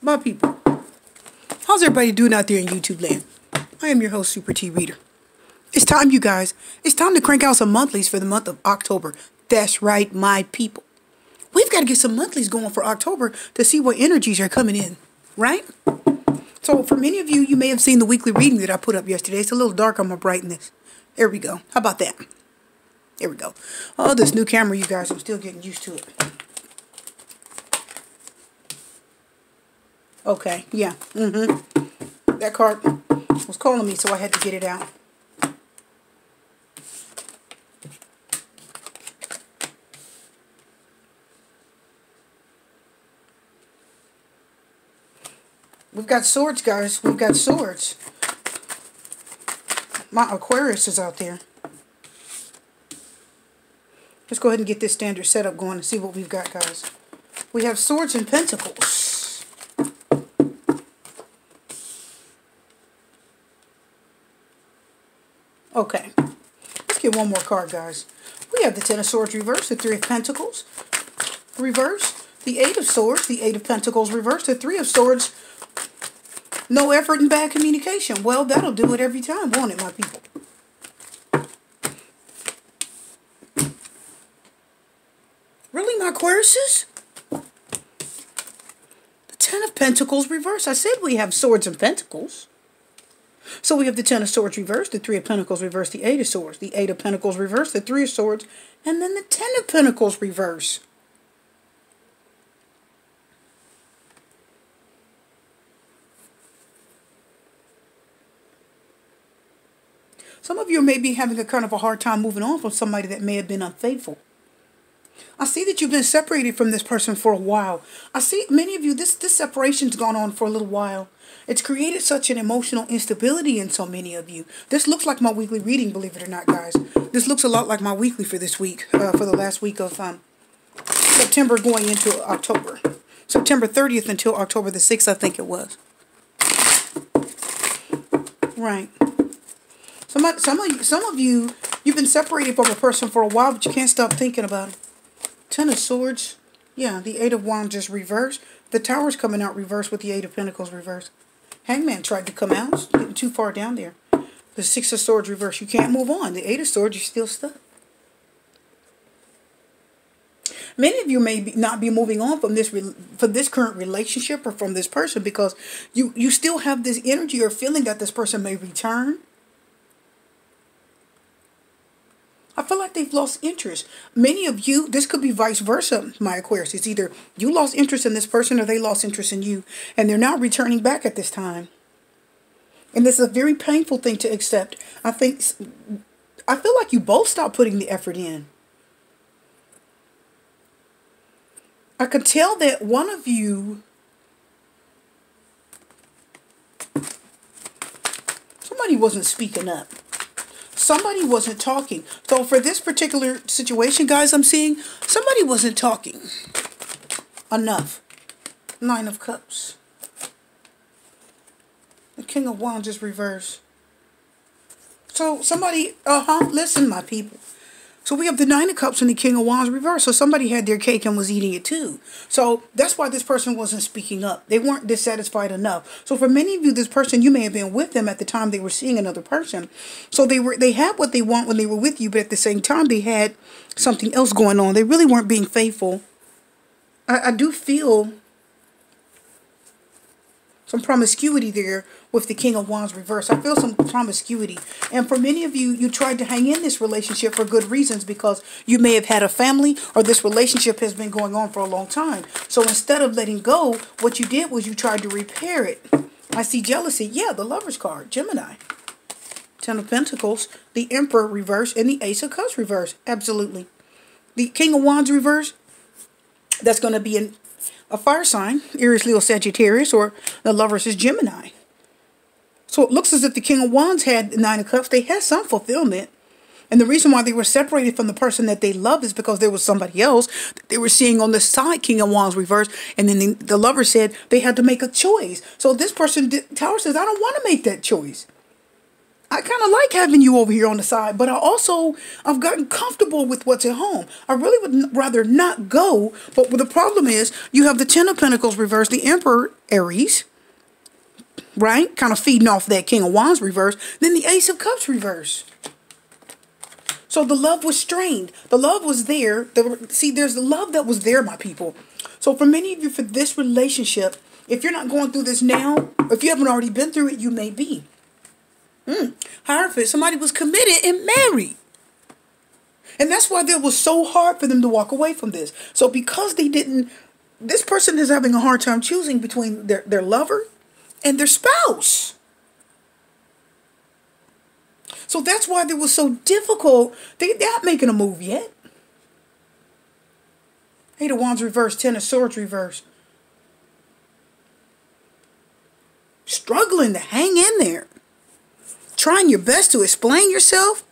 My people, how's everybody doing out there in YouTube land? I am your host, Super T Reader. It's time, you guys. It's time to crank out some monthlies for the month of October. That's right, my people. We've got to get some monthlies going for October to see what energies are coming in, right? So for many of you, you may have seen the weekly reading that I put up yesterday. It's a little dark. I'm going to brighten this. There we go. How about that? There we go. Oh, this new camera, you guys. I'm still getting used to it. Okay, yeah. That card was calling me, so I had to get it out. We've got swords, guys. We've got swords. My Aquarius is out there. Let's go ahead and get this standard setup going and see what we've got, guys. We have swords and pentacles. Okay. Let's get one more card, guys. We have the Ten of Swords reversed, the Three of Pentacles reversed, the Eight of Swords, the Eight of Pentacles reversed, the Three of Swords. No effort and bad communication. Well, that'll do it every time, won't it, my people? Really, my Aquariuses? The Ten of Pentacles reversed. I said we have swords and pentacles. So we have the Ten of Swords reversed, the Three of Pentacles reversed, the Eight of Swords, the Eight of Pentacles reversed, the Three of Swords, and then the Ten of Pentacles reversed. Some of you may be having a kind of a hard time moving on from somebody that may have been unfaithful. I see that you've been separated from this person for a while. I see many of you, this separation's gone on for a little while. It's created such an emotional instability in so many of you. This looks like my weekly reading, believe it or not, guys. This looks a lot like my weekly for this week, for the last week of September going into October. September 30th until October the 6th, I think it was. Right. Some of you, you've been separated from a person for a while, but you can't stop thinking about it. Ten of Swords. Yeah, the Eight of Wands just reversed. The Tower's coming out reversed with the Eight of Pentacles reversed. Hangman tried to come out. It's getting too far down there. The Six of Swords reversed. You can't move on. The Eight of Swords, you're still stuck. Many of you may not be moving on from this current relationship or from this person because you still have this energy or feeling that this person may return. I feel like they've lost interest. Many of you, this could be vice versa, my Aquarius. It's either you lost interest in this person or they lost interest in you. And they're now returning back at this time. And this is a very painful thing to accept. I feel like you both stopped putting the effort in. I could tell that one of you, somebody wasn't speaking up. Somebody wasn't talking. So for this particular situation, guys, I'm seeing somebody wasn't talking enough. Nine of Cups. The King of Wands just reversed. So somebody, listen, my people. So we have the Nine of Cups and the King of Wands reversed. So somebody had their cake and was eating it too. So that's why this person wasn't speaking up. They weren't dissatisfied enough. So for many of you, this person, you may have been with them at the time they were seeing another person. So they had what they want when they were with you, but at the same time they had something else going on. They really weren't being faithful. I do feel some promiscuity there with the King of Wands reversed. I feel some promiscuity. And for many of you, you tried to hang in this relationship for good reasons because you may have had a family or this relationship has been going on for a long time. So instead of letting go, what you did was you tried to repair it. I see jealousy. Yeah, the Lover's card, Gemini. Ten of Pentacles, the Emperor reversed, and the Ace of Cups reversed. Absolutely. The King of Wands reversed, that's going to be a fire sign, Aries, Leo, Sagittarius, or the Lovers is Gemini. So it looks as if the King of Wands had the Nine of Cups. They had some fulfillment. And the reason why they were separated from the person that they loved is because there was somebody else that they were seeing on the side, King of Wands reversed. And then the lover said they had to make a choice. So this person, Tower says, I don't want to make that choice. I kind of like having you over here on the side, but I've gotten comfortable with what's at home. I really would rather not go, but the problem is you have the Ten of Pentacles reversed, the Emperor, Aries, right? Kind of feeding off that King of Wands reverse, then the Ace of Cups reverse. So the love was strained. The love was there. See, there's the love that was there, my people. So for many of you, for this relationship, if you're not going through this now, if you haven't already been through it, you may be. However, somebody was committed and married. And that's why it was so hard for them to walk away from this. So because they didn't, this person is having a hard time choosing between their lover and their spouse. So that's why it was so difficult. They're not making a move yet. Eight of Wands reversed, Ten of Swords reversed. Struggling to hang in there. Trying your best to explain yourself.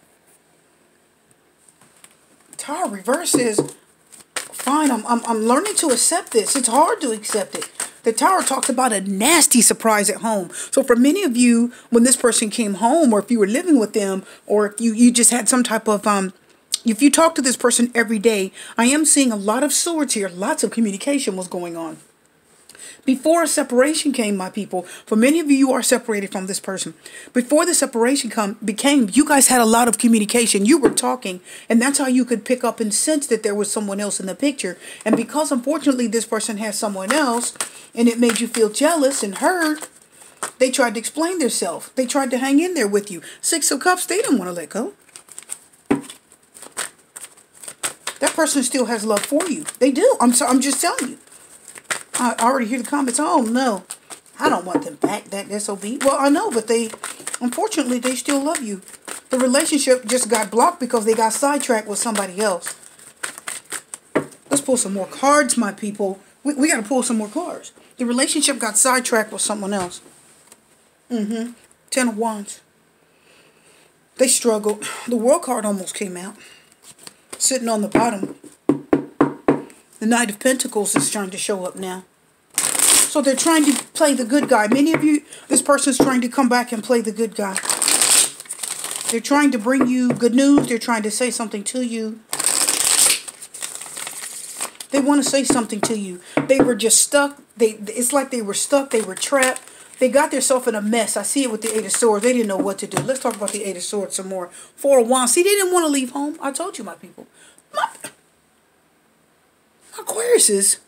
Tower reverse is fine. I'm learning to accept this. It's hard to accept it. The Tower talks about a nasty surprise at home. So for many of you, when this person came home, or if you were living with them, or if you just had some type of if you talk to this person every day, I am seeing a lot of swords here. Lots of communication was going on. Before a separation came, my people, for many of you, you are separated from this person. Before the separation became, you guys had a lot of communication. You were talking, and that's how you could pick up and sense that there was someone else in the picture. And because, unfortunately, this person has someone else, and it made you feel jealous and hurt, they tried to explain themselves. They tried to hang in there with you. Six of Cups, they didn't want to let go. That person still has love for you. They do. I'm just telling you. I already hear the comments. Oh, no. I don't want them back, that SOB. Well, I know, but unfortunately, they still love you. The relationship just got blocked because they got sidetracked with somebody else. Let's pull some more cards, my people. We got to pull some more cards. The relationship got sidetracked with someone else. Ten of Wands. They struggled. The World card almost came out. Sitting on the bottom. The Knight of Pentacles is trying to show up now. So they're trying to play the good guy. Many of you, this person's trying to come back and play the good guy. They're trying to bring you good news. They're trying to say something to you. They want to say something to you. They were just stuck. It's like they were stuck. They were trapped. They got themselves in a mess. I see it with the Eight of Swords. They didn't know what to do. Let's talk about the Eight of Swords some more. Four of Wands. See, they didn't want to leave home. I told you, my people. Aquariuses,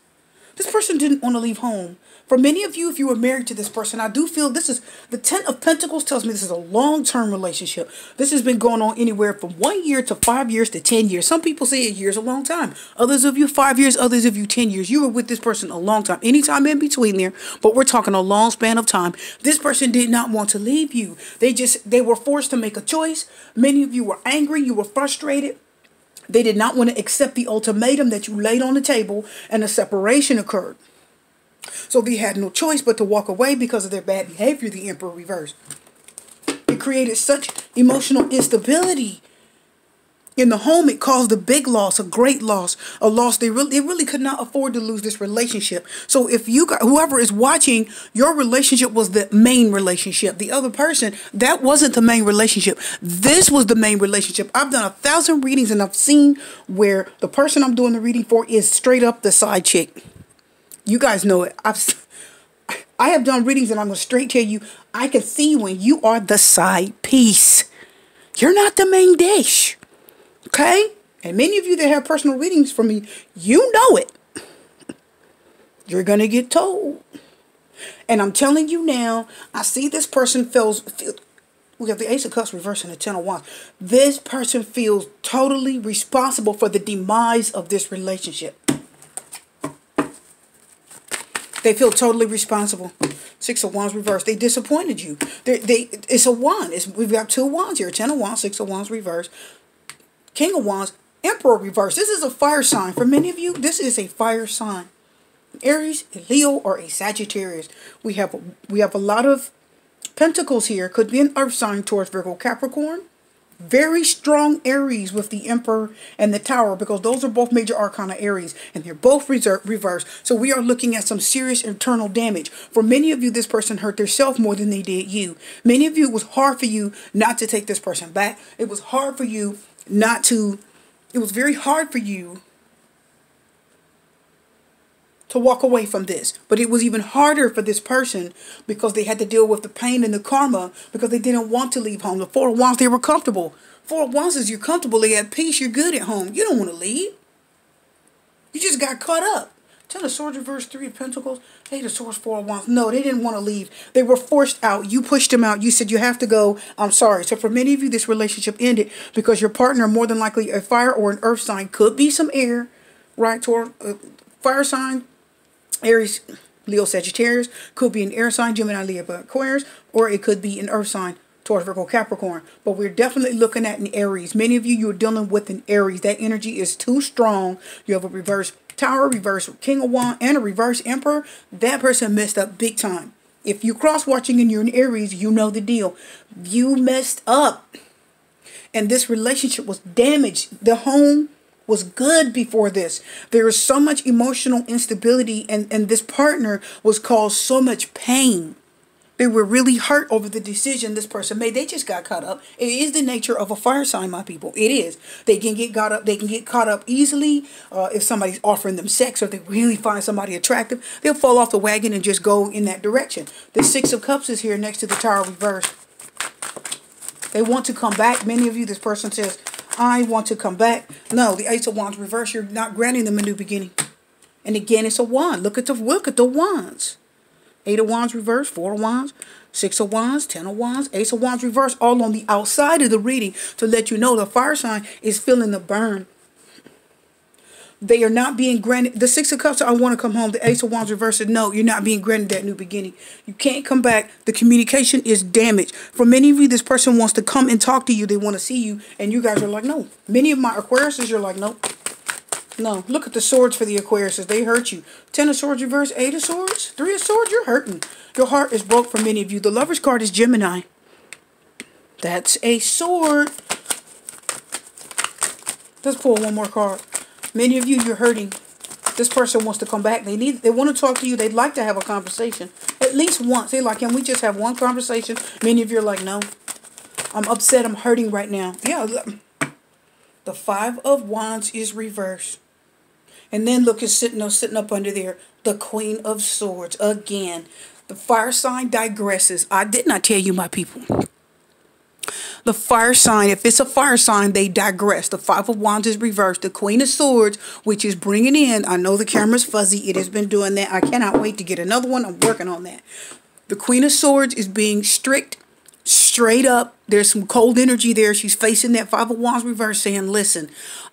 this person didn't want to leave home. For many of you, if you were married to this person, I do feel this is, the Ten of Pentacles tells me this is a long-term relationship. This has been going on anywhere from 1 year to 5 years to 10 years. Some people say a year is a long time. Others of you, 5 years. Others of you, 10 years. You were with this person a long time. Anytime in between there, but we're talking a long span of time. This person did not want to leave you. They were forced to make a choice. Many of you were angry. You were frustrated. They did not want to accept the ultimatum that you laid on the table, and a separation occurred. So they had no choice but to walk away because of their bad behavior, the Emperor reversed. It created such emotional instability in the home. It caused a big loss, a great loss, a loss. They really could not afford to lose this relationship. So if you got, whoever is watching, your relationship was the main relationship. The other person, that wasn't the main relationship. This was the main relationship. I've done 1,000 readings, and I've seen where the person I'm doing the reading for is straight up the side chick. You guys know it. I have done readings, and I'm going to straight tell you, I can see when you are the side piece. You're not the main dish. Okay? And many of you that have personal readings from me, you know it. You're going to get told. And I'm telling you now, I see this person we have the Ace of Cups reversing the Ten of Wands. This person feels totally responsible for the demise of this relationship. They feel totally responsible. Six of Wands reversed. They disappointed you. It's a wand. We've got two wands here. Ten of Wands, Six of Wands reversed. King of Wands, Emperor reversed. This is a fire sign. For many of you, this is a fire sign. Aries, a Leo, or a Sagittarius. We have a lot of pentacles here. Could be an earth sign towards Virgo, Capricorn. Very strong Aries with the Emperor and the Tower, because those are both major arcana Aries, and they're both reversed. So we are looking at some serious internal damage. For many of you, this person hurt themselves more than they did you. Many of you, it was hard for you not to take this person back. It was hard for you not to, it was very hard for you to walk away from this. But it was even harder for this person because they had to deal with the pain and the karma, because they didn't want to leave home. The Four of Wands, they were comfortable. Four of Wands is you're comfortable, they at peace, you're good at home. You don't want to leave. You just got caught up. Ten of Swords reverse, Three of Pentacles, Eight of Swords, Four of Wands. No, they didn't want to leave. They were forced out. You pushed them out. You said, you have to go. I'm sorry. So for many of you, this relationship ended because your partner, more than likely a fire or an earth sign, could be some air, right? Toward fire sign, Aries, Leo, Sagittarius, could be an air sign, Gemini, Leo, Aquarius, or it could be an earth sign, Taurus, Virgo, Capricorn. But we're definitely looking at an Aries. Many of you, you're dealing with an Aries. That energy is too strong. You have a reverse Tower, reverse King of Wands, and a reverse Emperor. That person messed up big time. If you cross-watching and you're an Aries, you know the deal. You messed up. And this relationship was damaged. The home was good before this. There is so much emotional instability, and this partner was caused so much pain. They were really hurt over the decision this person made. They just got caught up. It is the nature of a fire sign, my people. It is. They can get caught up. They can get caught up easily. If somebody's offering them sex, or if they really find somebody attractive, they'll fall off the wagon and just go in that direction. The Six of Cups is here next to the Tower reverse. They want to come back. Many of you, this person says, I want to come back. No, the Ace of Wands reverse, you're not granting them a new beginning. And again, it's a wand. Look at the wands. Eight of Wands reverse, Four of Wands, Six of Wands, Ten of Wands, Ace of Wands reverse, all on the outside of the reading to let you know the fire sign is feeling the burn. They are not being granted. The Six of Cups, I want to come home. The Ace of Wands reverse, no, you're not being granted that new beginning. You can't come back. The communication is damaged. For many of you, this person wants to come and talk to you. They want to see you. And you guys are like, no. Many of my Aquariuses, you're like, no. No. Look at the swords for the Aquariuses. They hurt you. Ten of Swords reverse, Eight of Swords, Three of Swords, you're hurting. Your heart is broke for many of you. The Lover's card is Gemini. That's a sword. Let's pull one more card. Many of you, you're hurting. This person wants to come back. They want to talk to you. They'd like to have a conversation. At least once. They're like, can we just have one conversation? Many of you are like, no. I'm upset. I'm hurting right now. Yeah. The Five of Wands is reversed. And then look, it's sitting up under there. The Queen of Swords. Again. The fire sign digresses. I did not tell you, my people. The fire sign, if it's a fire sign, they digress. The Five of Wands is reversed. The Queen of Swords, which is bringing in, I know the camera's fuzzy. It has been doing that. I cannot wait to get another one. I'm working on that. The Queen of Swords is being strict, straight up. There's some cold energy there. She's facing that Five of Wands reverse saying, listen,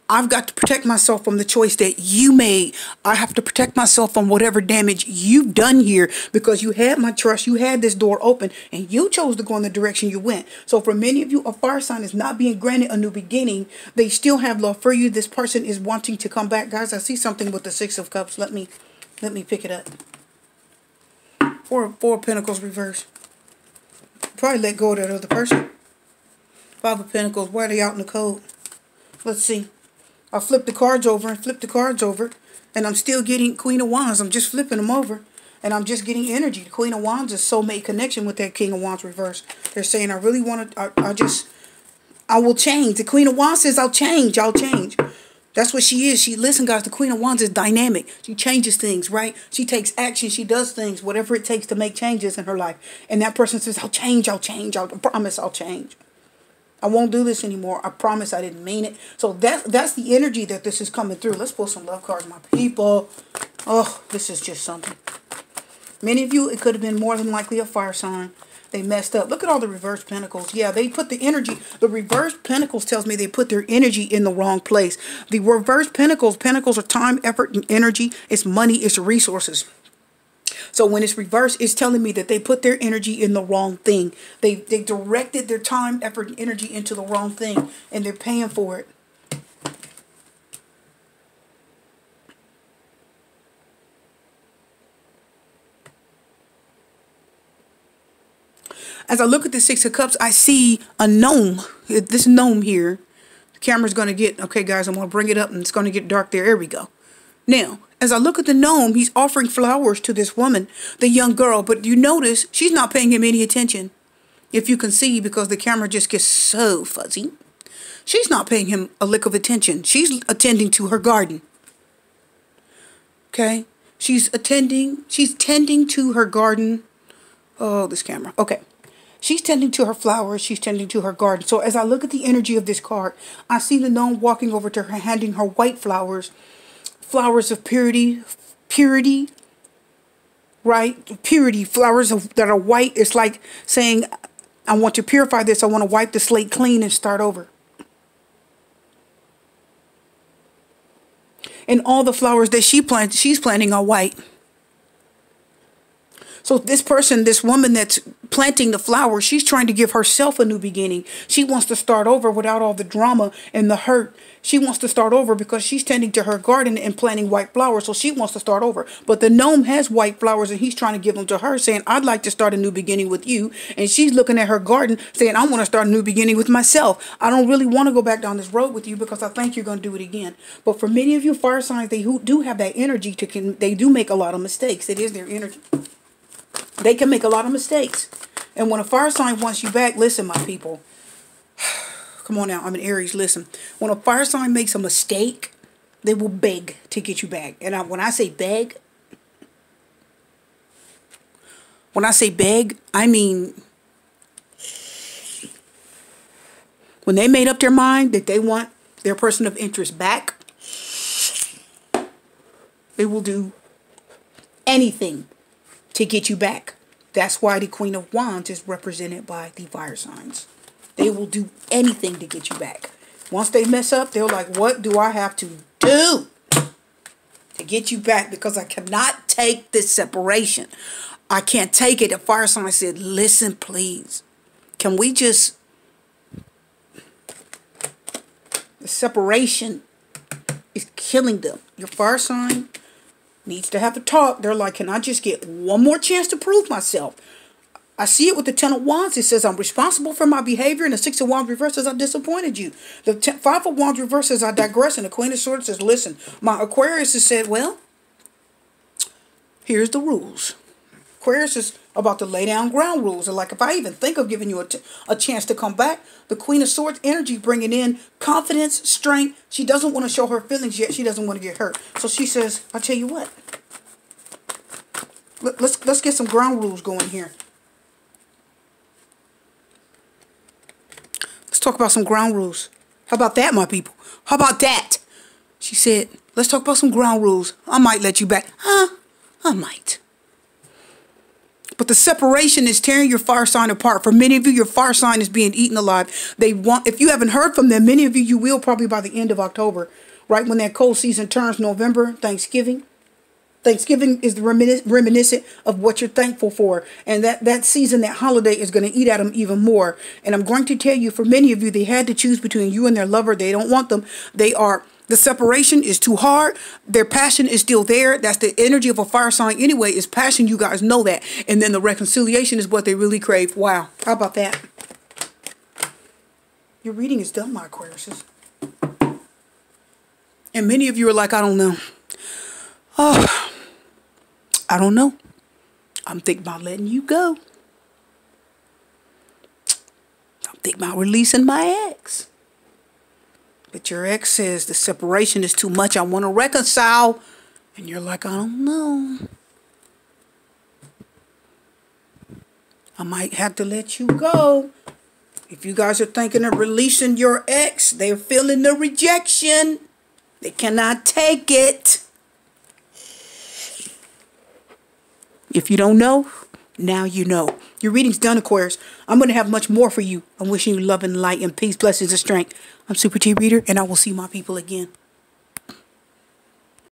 I've got to protect myself from the choice that you made. I have to protect myself from whatever damage you've done here, because you had my trust. You had this door open and you chose to go in the direction you went. So for many of you, a fire sign is not being granted a new beginning. They still have love for you. This person is wanting to come back. Guys, I see something with the Six of Cups. Let me pick it up. Four of Pentacles reverse. Probably let go of that other person. Five of Pentacles. Why are they out in the cold? Let's see. I flip the cards over and flip the cards over, and I'm still getting Queen of Wands. I'm just flipping them over, and I'm just getting energy. The Queen of Wands is soulmate connection with that King of Wands reverse. They're saying, I really want to, I will change. The Queen of Wands says, I'll change. I'll change. That's what she is. Listen, guys, the Queen of Wands is dynamic. She changes things, right? She takes action. She does things, whatever it takes to make changes in her life. And that person says, I'll change. I'll change. I promise I'll change. I won't do this anymore. I promise I didn't mean it. So that's the energy that this is coming through. Let's pull some love cards, my people. Oh, this is just something. Many of you, it could have been more than likely a fire sign. They messed up. Look at all the reverse pentacles. Yeah, they put the energy. The reverse pentacles tells me they put their energy in the wrong place. The reverse pentacles are time, effort, and energy. It's money. It's resources. So when it's reversed, it's telling me that they put their energy in the wrong thing. They directed their time, effort, and energy into the wrong thing, and they're paying for it. As I look at the Six of Cups, I see a gnome. This gnome here. The camera's going to get, okay guys, I'm going to bring it up and it's going to get dark there. There we go. Now, as I look at the gnome, he's offering flowers to this woman, the young girl. But you notice she's not paying him any attention. If you can see, because the camera just gets so fuzzy. She's not paying him a lick of attention. She's attending to her garden. Okay? She's tending to her garden. Oh, this camera. Okay. She's tending to her flowers. She's tending to her garden. So as I look at the energy of this card, I see the gnome walking over to her, handing her white flowers. Flowers of purity. Purity. Right? Purity. Flowers that are white. It's like saying, I want to purify this. I want to wipe the slate clean and start over. And all the flowers that she's planting are white. So this person, this woman that's planting the flowers, she's trying to give herself a new beginning. She wants to start over without all the drama and the hurt. She wants to start over because she's tending to her garden and planting white flowers. So she wants to start over. But the gnome has white flowers and he's trying to give them to her, saying, I'd like to start a new beginning with you. And she's looking at her garden saying, I want to start a new beginning with myself. I don't really want to go back down this road with you because I think you're going to do it again. But for many of you fire signs, they who do have that energy they do make a lot of mistakes. It is their energy. They can make a lot of mistakes. And when a fire sign wants you back, listen, my people. Come on now, I'm an Aries, listen. When a fire sign makes a mistake, they will beg to get you back. And when I say beg, I mean, when they made up their mind that they want their person of interest back, they will do anything to get you back. That's why the Queen of Wands is represented by the fire signs. They will do anything to get you back. Once they mess up, they're like, what do I have to do to get you back? Because I cannot take this separation. I can't take it. The fire sign said, listen, please. Can we just... The separation is killing them. Your fire sign needs to have a talk. They're like, can I just get one more chance to prove myself? I see it with the Ten of Wands. It says, I'm responsible for my behavior. And the Six of Wands reverse says, I disappointed you. The Five of Wands reverse says, I digress. And the Queen of Swords says, listen, my Aquarius has said, well, here's the rules. Aquarius is about to lay down ground rules. And like, if I even think of giving you a chance to come back, the Queen of Swords energy bringing in confidence, strength. She doesn't want to show her feelings yet. She doesn't want to get hurt. So she says, I'll tell you what. Let's get some ground rules going here. Let's talk about some ground rules. How about that, my people? How about that? She said, let's talk about some ground rules. I might let you back. Huh? I might. But the separation is tearing your fire sign apart. For many of you, your fire sign is being eaten alive. If you haven't heard from them, many of you will probably by the end of October, right when that cold season turns, November, Thanksgiving. Thanksgiving is the reminiscent of what you're thankful for. And that season, that holiday is going to eat at them even more. And I'm going to tell you, for many of you, they had to choose between you and their lover. They don't want them. The separation is too hard. Their passion is still there. That's the energy of a fire sign anyway, is passion. You guys know that. And then the reconciliation is what they really crave. Wow. How about that? Your reading is done, my Aquariuses. And many of you are like, I don't know. Oh, I don't know. I'm thinking about letting you go. I'm thinking about releasing my ex. But your ex says the separation is too much. I want to reconcile. And you're like, I don't know. I might have to let you go. If you guys are thinking of releasing your ex, they're feeling the rejection. They cannot take it. If you don't know, now you know. Your reading's done, Aquarius. I'm going to have much more for you. I'm wishing you love and light and peace, blessings and strength. I'm Super T Reader, and I will see my people again.